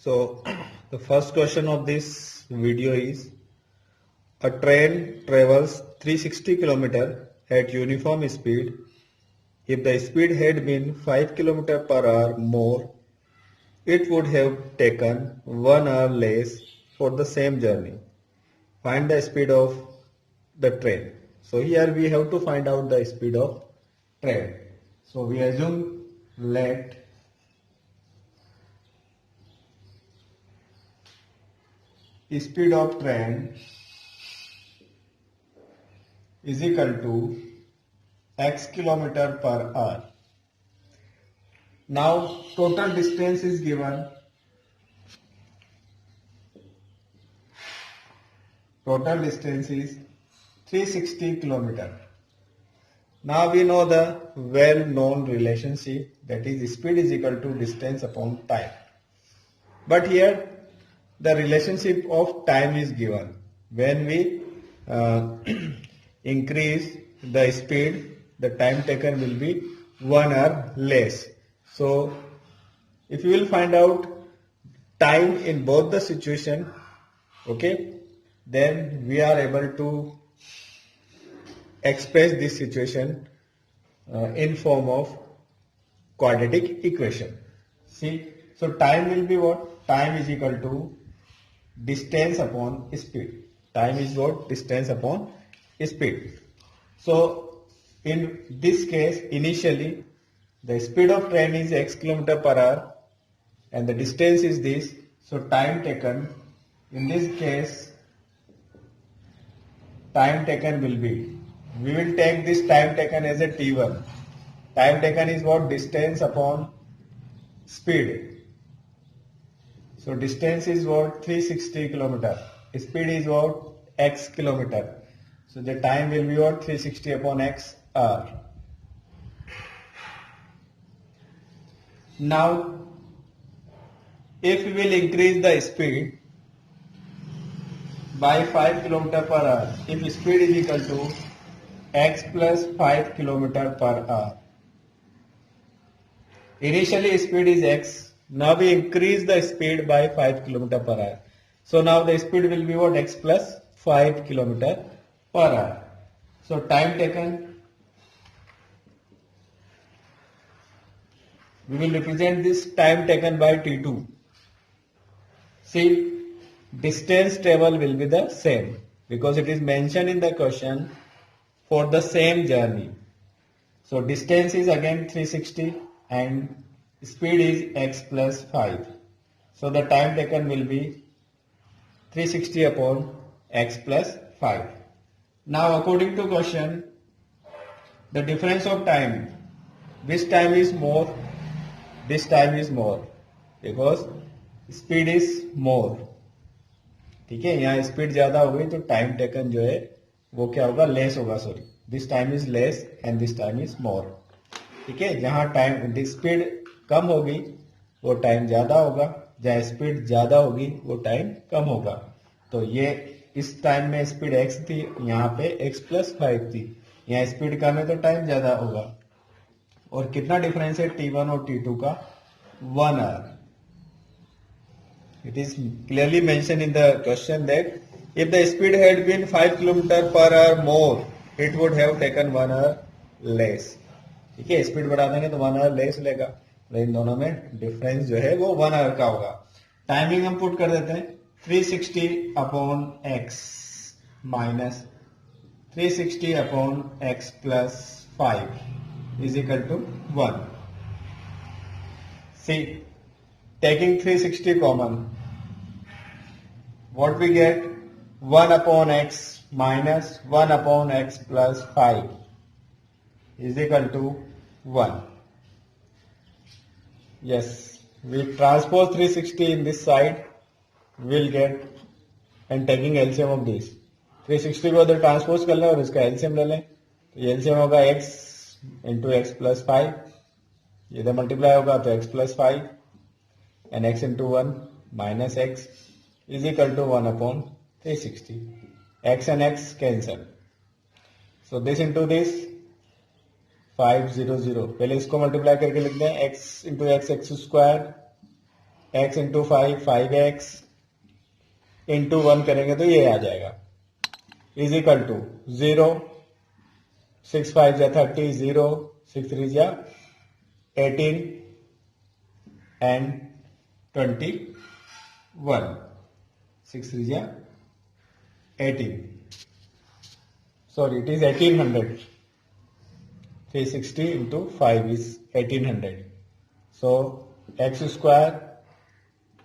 So the first question of this video is, a train travels 360 km at uniform speed. If the speed had been 5 km per hour more, it would have taken 1 hour less for the same journey. Find the speed of the train. So here we have to find out the speed of train. So we assume let speed of train is equal to x kilometer per hour. Now total distance is given. Total distance is 360 kilometer. Now we know the well-known relationship, that is speed is equal to distance upon time. But here the relationship of time is given. When we increase the speed, the time taken will be 1 hour less. So if you will find out time in both the situation, okay, then we are able to express this situation in form of quadratic equation. See, so time will be what? Time is equal to distance upon speed. Time is what? Distance upon speed. So in this case, initially the speed of train is x kilometer per hour and the distance is this. So time taken, in this case, time taken will be, we will take this time taken as a t1. Time taken is what? Distance upon speed. So distance is what? 360 kilometer. Speed is what? X kilometer. So the time will be what? 360 upon x hour. Now if we will increase the speed by 5 km per hour, if speed is equal to x plus 5 km per hour. Initially speed is x, now we increase the speed by 5 km per hour. So now the speed will be what? X plus 5 km per hour. So time taken, we will represent this time taken by t2. See, distance travel will be the same because it is mentioned in the question for the same journey. So distance is again 360 and speed is x plus 5. So the time taken will be 360 upon x plus 5. Now according to question, the difference of time, which time is more? This time is more because speed is more. ठीक है, यहाँ speed ज्यादा हो गई तो time taken जो है वो क्या होगा? लेस होगा. Sorry, this time is less and this time is more. ठीक है, जहाँ टाइम स्पीड कम होगी वो टाइम ज्यादा होगा, जहाँ स्पीड ज्यादा होगी वो टाइम कम होगा. तो ये इस टाइम में स्पीड x थी, यहाँ पे x प्लस 5 थी. यहाँ स्पीड कम है तो टाइम ज्यादा होगा. और कितना डिफरेंस है t1 और t2 का? 1 hour. It is clearly mentioned in the question that if the speed had been 5 km per hour more, it would have taken 1 hour less. ठीक है, स्पीड बढ़ा देंगे तो 1 hour लेस लेगा, तो इन दोनों में डिफरेंस जो है वो 1 hour का होगा. टाइमिंग हम पुट कर देते हैं 360 upon x minus 360 upon x plus 5 is equal to 1. See, taking 360 common, what we get? 1 upon x minus 1 upon x plus 5 is equal to 1. Yes, we transpose 360 in this side, we'll get, and taking LCM of this 360 को अगर transpose कर लें और इसका LCM ले लें तो ये एलसीएम होगा x इंटू एक्स प्लस 5, इधर मल्टीप्लाई होगा तो x plus 5 and x into 1 minus x is equal to 1 upon 360. X and x cancel. So this into this 500. पहले इसको मल्टीप्लाई करके लिख दें x into x x square x into 5 5x into 1 करेंगे तो ये आ जाएगा इज इक्वल टू 0 6 5 जा 30 0 6 3 जा 18 and 21 6 3 जा 18 sorry it is 1800 360 into 5 is 1800 so x square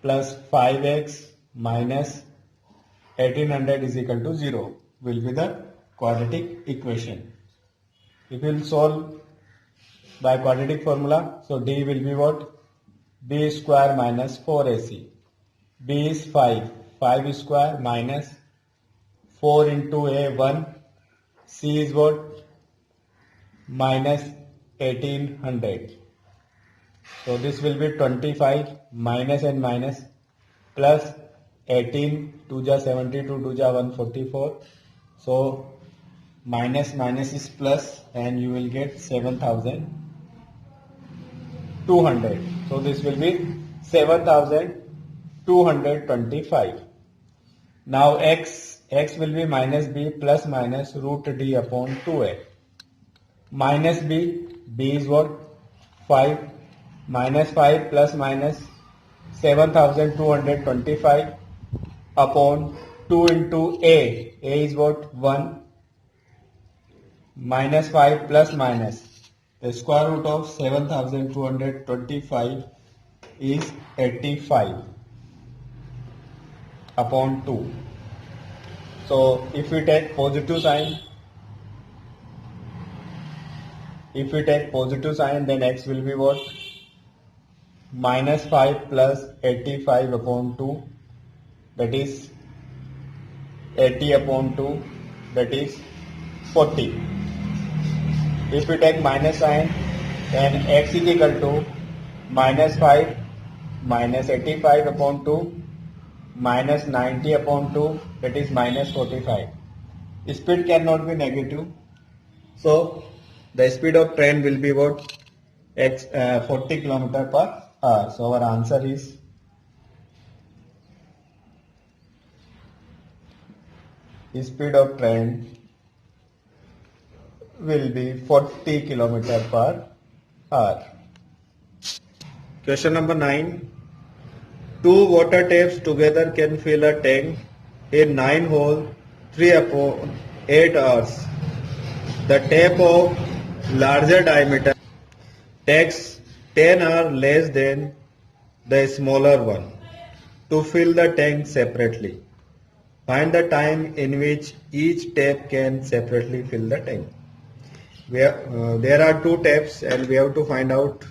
plus 5x minus 1800 is equal to 0 will be the quadratic equation. If we will solve by quadratic formula, so d will be what? B square minus 4ac. B is 5. 5 square minus 4 into a 1. C is what? Minus 1800. So this will be 25 minus and minus plus 18 2 ja 72 2 ja 144. So minus minus is plus and you will get 7200. So this will be 7225. Now x will be minus b plus minus root d upon 2a. Minus b is what? 5 minus 5 plus minus 7225 upon 2 into a is what? 1 minus 5 plus minus the square root of 7225 is 85 upon 2. So if we take positive sign, then x will be what? Minus 5 plus 85 upon 2, that is 80 upon 2, that is 40. If we take minus sign, then x is equal to minus 5 minus 85 upon 2 minus 90 upon 2, that is minus 45. Speed cannot be negative. So the speed of train will be what? 40 kilometer per hour. So our answer is speed of train will be 40 kilometer per hour. Question number 9. Two water taps together can fill a tank in 9 holes 3 upon 8 hours. The tap of larger diameter takes 10 hours less than the smaller one to fill the tank separately. Find the time in which each tap can separately fill the tank. There are two taps and we have to find out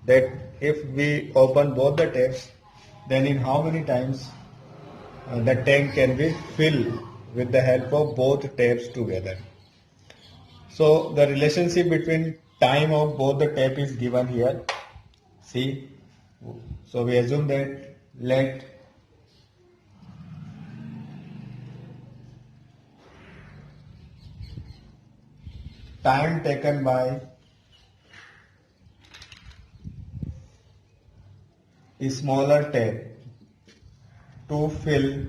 that if we open both the taps, then in how many times the tank can be filled with the help of both taps together. So the relationship between time of both the tap is given here. See, so we assume that let time taken by a smaller tap to fill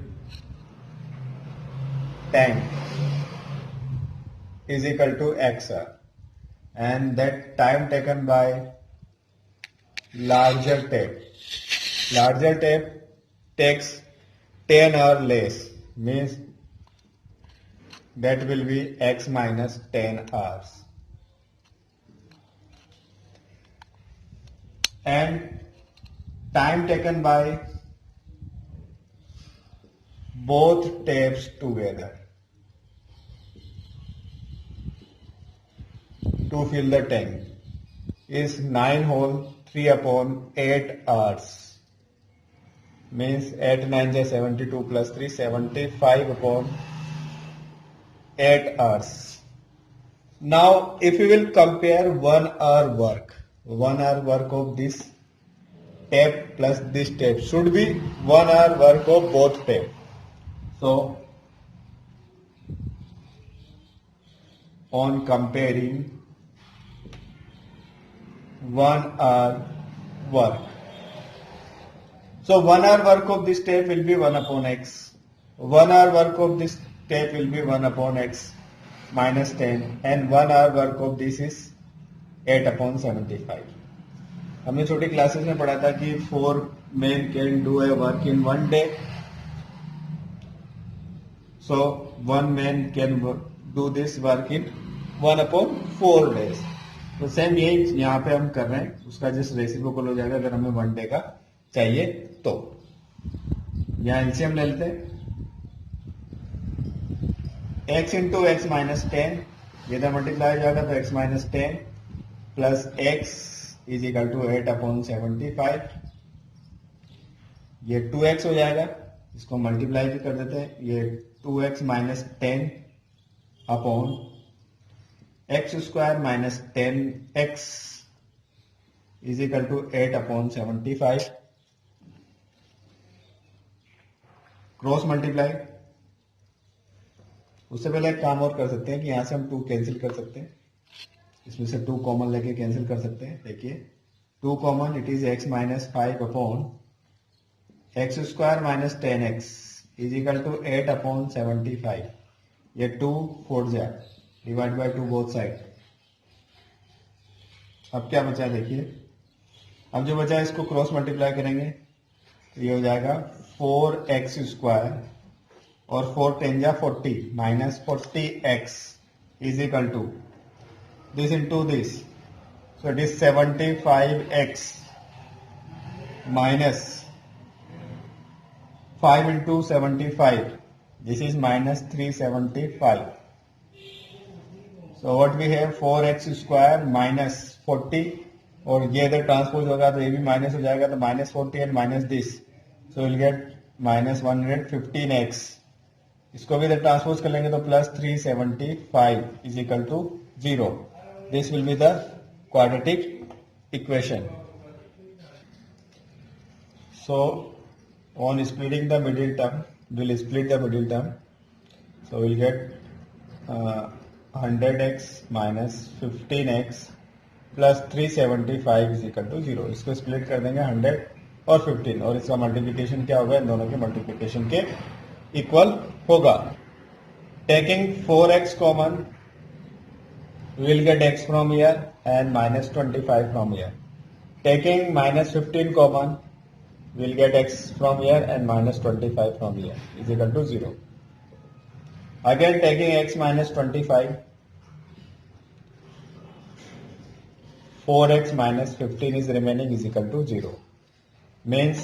tank is equal to XR, and that time taken by larger tap takes 10 or less, means that will be X minus 10 hours. And time taken by both taps together to fill the tank is 9 whole 3 upon 8 hours, means 8 9 is 72 plus 3 75 upon 8 hours. Now if we will compare 1 hour work of this tap plus this tap should be 1 hour work of both tap. So on comparing 1 hour work, So 1 hour work of this step will be 1 upon x. 1 hour work of this step will be 1 upon x minus 10, and 1 hour work of this is 8 upon 75. हमने छोटी classes में पढ़ा था कि 4 men can do a work in 1 day. So 1 man can do this work in 1 upon 4 days. तो same यही यहाँ पे हम कर रहे हैं, उसका जस्ट रेसिप्रोकल हो जाएगा अगर हमें 1 डे का चाहिए तो। यहाँ एलसीएम ले लेते हैं, x इंटू एक्स माइनस 10, ये तो मल्टीप्लाई हो जाएगा तो x minus 10 plus x is equal to 8 upon 75, ये 2x हो जाएगा, इसको मल्टीप्लाई भी कर देते हैं, ये 2x minus 10 upon x square minus 10x is equal to 8 upon 75, cross multiply. उससे पहले एक काम और कर सकते हैं कि यहां से हम 2 कैंसिल कर सकते हैं, इसमें से 2 कॉमन लेके कैंसिल कर सकते हैं। देखिए 2 common, it is x minus 5 upon x square minus 10x is equal to 8 upon 75, ये 2 4 जाए, डिवाइड बाय 2 बोथ साइड। अब क्या बचा है देखिए, अब जो बचा है इसको क्रॉस मल्टीप्लाई करेंगे तो ये हो जाएगा 4x स्क्वायर और 4 10 जा 40 minus 40x is equal to this into this, so it is 75x minus 5 into 75, this is minus 375. So what we have 4x square minus 40, और ये इधर ट्रांसपोज होगा तो ये भी माइनस हो जाएगा, तो minus 40 and minus this, so will get minus 115x. इसको भी इधर ट्रांसपोज कर लेंगे तो plus 375 is equal to 0. This will be the quadratic equation. So on splitting the middle term, we'll split the middle term, so we'll get 100x minus 15x plus 375 is equal to 0. इसको split कर देंगे 100 और 15, और इसका multiplication क्या होगा, इन दोनों के मल्टीप्लिकेशन के इक्वल होगा. Taking 4x common, we will get x from here and minus 25 from here. Taking minus 15 common, we will get x from here and minus 25 from here is equal to 0. Again taking x minus 25, 4x minus 15 is remaining is equal to 0. Means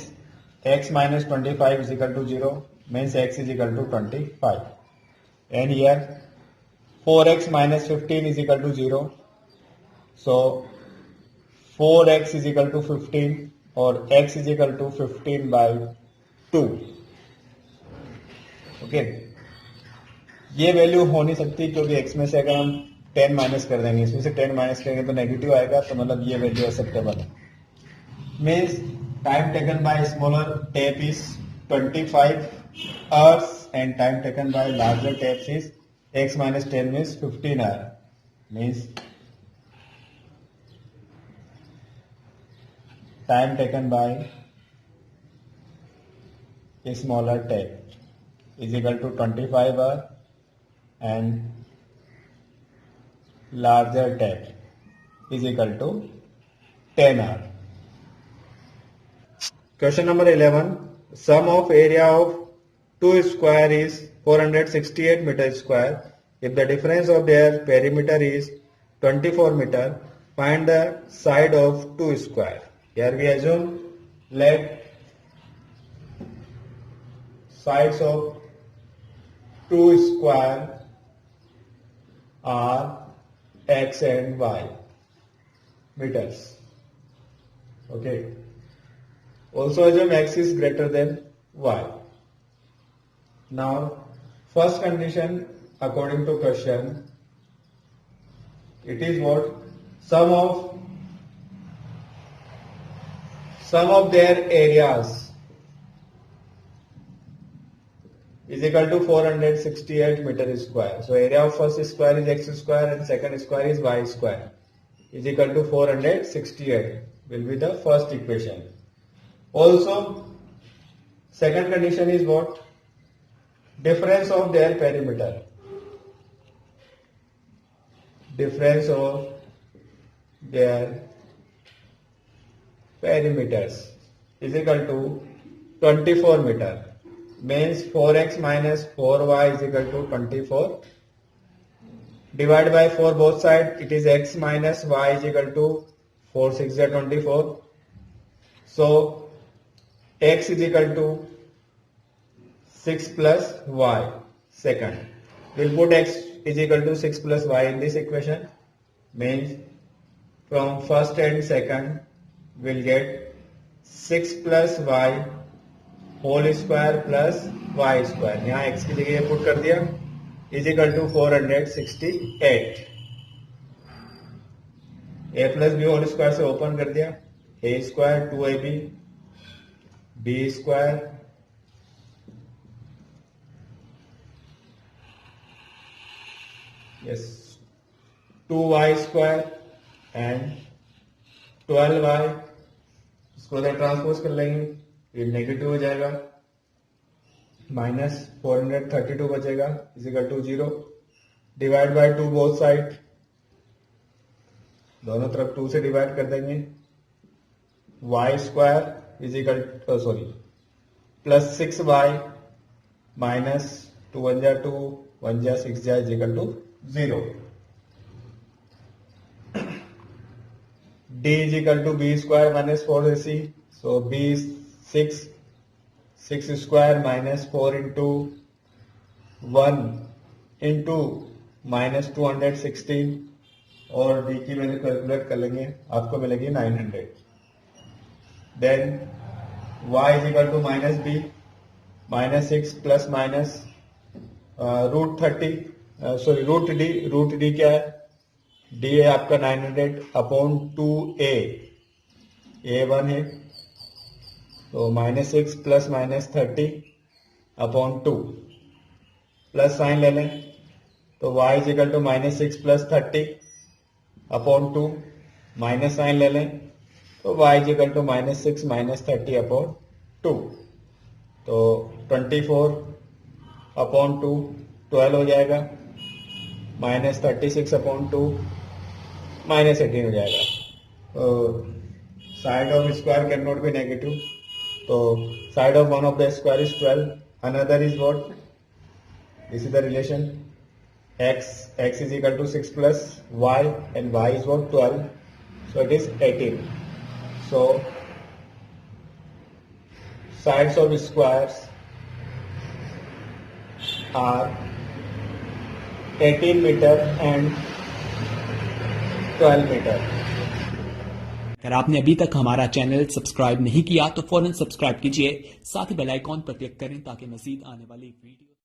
x minus 25 is equal to 0, means x is equal to 25. And here 4x minus 15 is equal to 0. So 4x is equal to 15 or x is equal to 15 by 2. Okay. ये value हो नहीं सकती क्योंकि x में से अगर हम 10 minus कर देंगे, इसमें से 10 माइनस करेंगे तो नेगेटिव आएगा, तो मतलब ये वैल्यू एक्सेप्टेबल है. Means time taken by smaller tape is 25 hours and time taken by larger taps is x minus 10 means 15 hour. Means time taken by a smaller tap is equal to 25 hour and larger tap is equal to 10 hour. Question number 11. Sum of area of two square is 468 meter square. If the difference of their perimeter is 24 meter, find the side of two square. Here we assume let sides of two square are x and y meters. Okay. Also assume x is greater than y. Now first condition according to question, it is what? Sum of their areas is equal to 468 meter square. So area of first square is x square and second square is y square is equal to 468 will be the first equation. Also Second condition is what? Difference of their perimeter. Difference of their perimeters is equal to 24 meter. Means 4x minus 4y is equal to 24. Divide by 4 both sides, it is x minus y is equal to 4 6 is 24. So x is equal to 6 plus y. Second, we'll put x is equal to 6 plus y in this equation. Means from first and second we'll get 6 plus y whole square plus y square. यहाँ x की जगह ये put कर दिया is equal to 468. a plus b whole square से open कर दिया, a square 2ab b square yes 2y square and 12y. इसको अगर ट्रांसपोज कर लेंगे ये नेगेटिव हो जाएगा, माइनस 432 बचेगा is equal to 0. Divide by 2 both side, दोनों तरफ 2 से डिवाइड कर देंगे. y square is equal plus 6y minus 2 1 जा 2 1 जा 6 जा is equal to 0. d is equal to b square minus 4ac. So b is 6 square minus 4 into 1 into minus 216 और d की वैल्यू कैलकुलेट कर लेंगे, आपको मिलेगी 900. Then y is equal to minus b minus 6 plus minus root 30 root d क्या है, d है आपका 900 अपॉन 2a, a1 है तो minus 6 plus minus 30 upon 2. Plus sign ले लें तो y is equal to minus 6 plus 30 upon 2. Minus sign ले लें तो y is equal to minus 6 minus 30 upon 2. तो 24 अपॉन 2 12 हो जाएगा, माइनस 36 अपॉन 2 माइनस 18 हो जाएगा. तो side of square can not be negative, तो side of one of the square is 12. Another is what, this is the relation x is equal to 6 plus y and y is what, 12, so it is 18. So sides of squares are 18 meter and 12 meter. अगर आपने अभी तक हमारा channel subscribe नहीं किया तो फौरन subscribe कीजिए, साथ ही बेल आइकॉन पर क्लिक करें ताकि मजीद आने वाली वीडियो